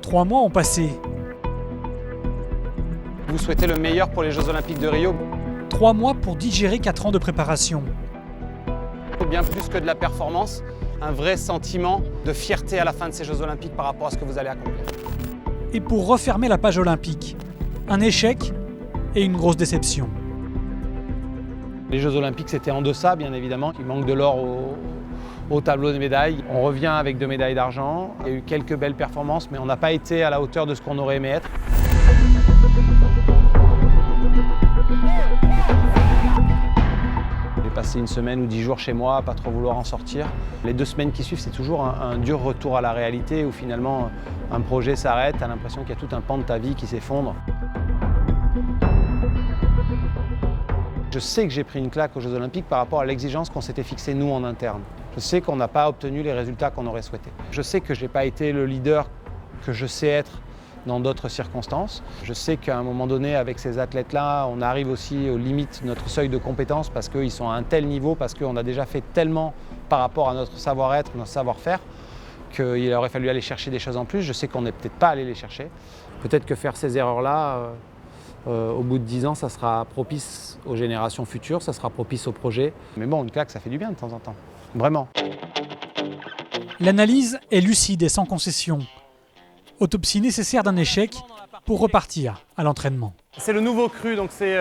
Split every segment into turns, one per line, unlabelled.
3 mois ont passé.
Vous souhaitez le meilleur pour les Jeux Olympiques de Rio.
3 mois pour digérer 4 ans de préparation.
Bien plus que de la performance, un vrai sentiment de fierté à la fin de ces Jeux Olympiques par rapport à ce que vous allez accomplir.
Et pour refermer la page olympique, un échec et une grosse déception.
Les Jeux Olympiques, c'était en deçà, bien évidemment. Il manque de l'or au tableau des médailles. On revient avec 2 médailles d'argent. Il y a eu quelques belles performances, mais on n'a pas été à la hauteur de ce qu'on aurait aimé être. J'ai passé une semaine ou 10 jours chez moi, à pas trop vouloir en sortir. Les 2 semaines qui suivent, c'est toujours un dur retour à la réalité où finalement un projet s'arrête, tu as l'impression qu'il y a tout un pan de ta vie qui s'effondre. Je sais que j'ai pris une claque aux Jeux Olympiques par rapport à l'exigence qu'on s'était fixée nous en interne. Je sais qu'on n'a pas obtenu les résultats qu'on aurait souhaités. Je sais que je n'ai pas été le leader que je sais être dans d'autres circonstances. Je sais qu'à un moment donné, avec ces athlètes-là, on arrive aussi aux limites de notre seuil de compétence parce qu'ils sont à un tel niveau, parce qu'on a déjà fait tellement par rapport à notre savoir-être, notre savoir-faire, qu'il aurait fallu aller chercher des choses en plus. Je sais qu'on n'est peut-être pas allé les chercher. Peut-être que faire ces erreurs-là, au bout de 10 ans, ça sera propice aux générations futures, ça sera propice au projet. Mais bon, une claque, ça fait du bien de temps en temps. Vraiment.
L'analyse est lucide et sans concession. Autopsie nécessaire d'un échec pour repartir à l'entraînement.
C'est le nouveau cru, donc c'est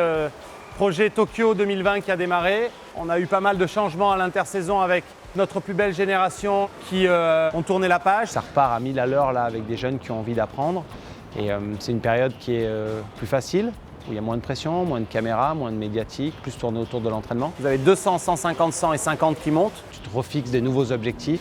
projet Tokyo 2020 qui a démarré. On a eu pas mal de changements à l'intersaison avec notre plus belle génération qui ont tourné la page. Ça repart à 1000 à l'heure là avec des jeunes qui ont envie d'apprendre. Et c'est une période qui est plus facile, où il y a moins de pression, moins de caméras, moins de médiatique, plus tourné autour de l'entraînement. Vous avez 200, 150, 100 et 50 qui montent. Tu te refixes des nouveaux objectifs.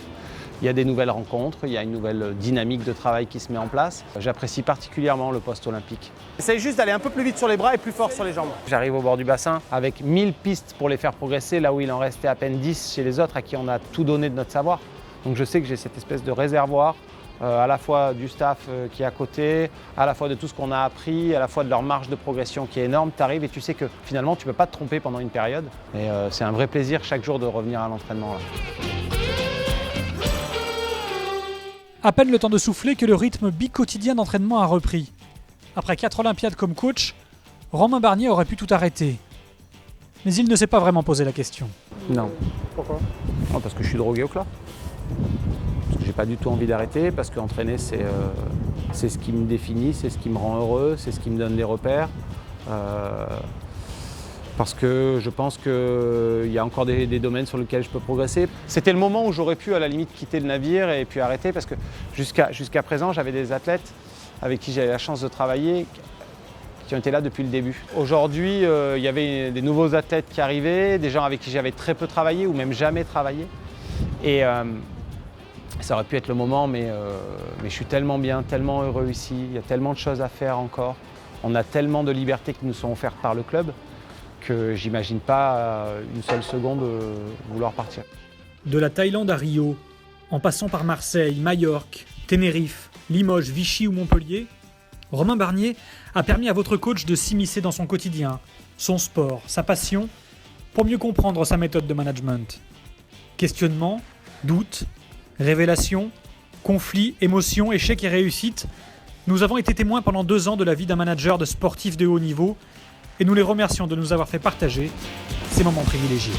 Il y a des nouvelles rencontres, il y a une nouvelle dynamique de travail qui se met en place. J'apprécie particulièrement le poste olympique. Essaye juste d'aller un peu plus vite sur les bras et plus fort sur les jambes. J'arrive au bord du bassin avec 1000 pistes pour les faire progresser, là où il en restait à peine 10 chez les autres à qui on a tout donné de notre savoir. Donc je sais que j'ai cette espèce de réservoir, à la fois du staff qui est à côté, à la fois de tout ce qu'on a appris, à la fois de leur marge de progression qui est énorme. Tu arrives et tu sais que finalement tu ne peux pas te tromper pendant une période. Et c'est un vrai plaisir chaque jour de revenir à l'entraînement.
À peine le temps de souffler que le rythme bi-quotidien d'entraînement a repris. Après 4 Olympiades comme coach, Romain Barnier aurait pu tout arrêter. Mais il ne s'est pas vraiment posé la question.
Non.
Pourquoi ?
Oh, parce que je suis drogué au chlore. Parce que j'ai pas du tout envie d'arrêter, parce qu'entraîner c'est ce qui me définit, c'est ce qui me rend heureux, c'est ce qui me donne des repères. Parce que je pense qu'il y a encore des domaines sur lesquels je peux progresser. C'était le moment où j'aurais pu à la limite quitter le navire et puis arrêter parce que jusqu'à présent j'avais des athlètes avec qui j'avais la chance de travailler qui ont été là depuis le début. Aujourd'hui il y avait des nouveaux athlètes qui arrivaient, des gens avec qui j'avais très peu travaillé ou même jamais travaillé. Et ça aurait pu être le moment mais je suis tellement bien, tellement heureux ici, il y a tellement de choses à faire encore. On a tellement de libertés qui nous sont offertes par le club que j'imagine pas une seule seconde vouloir partir.
De la Thaïlande à Rio, en passant par Marseille, Majorque, Tenerife, Limoges, Vichy ou Montpellier, Romain Barnier a permis à votre coach de s'immiscer dans son quotidien, son sport, sa passion, pour mieux comprendre sa méthode de management. Questionnement, doute, révélation, conflit, émotion, échec et réussite, nous avons été témoins pendant 2 ans de la vie d'un manager de sportifs de haut niveau et nous les remercions de nous avoir fait partager ces moments privilégiés.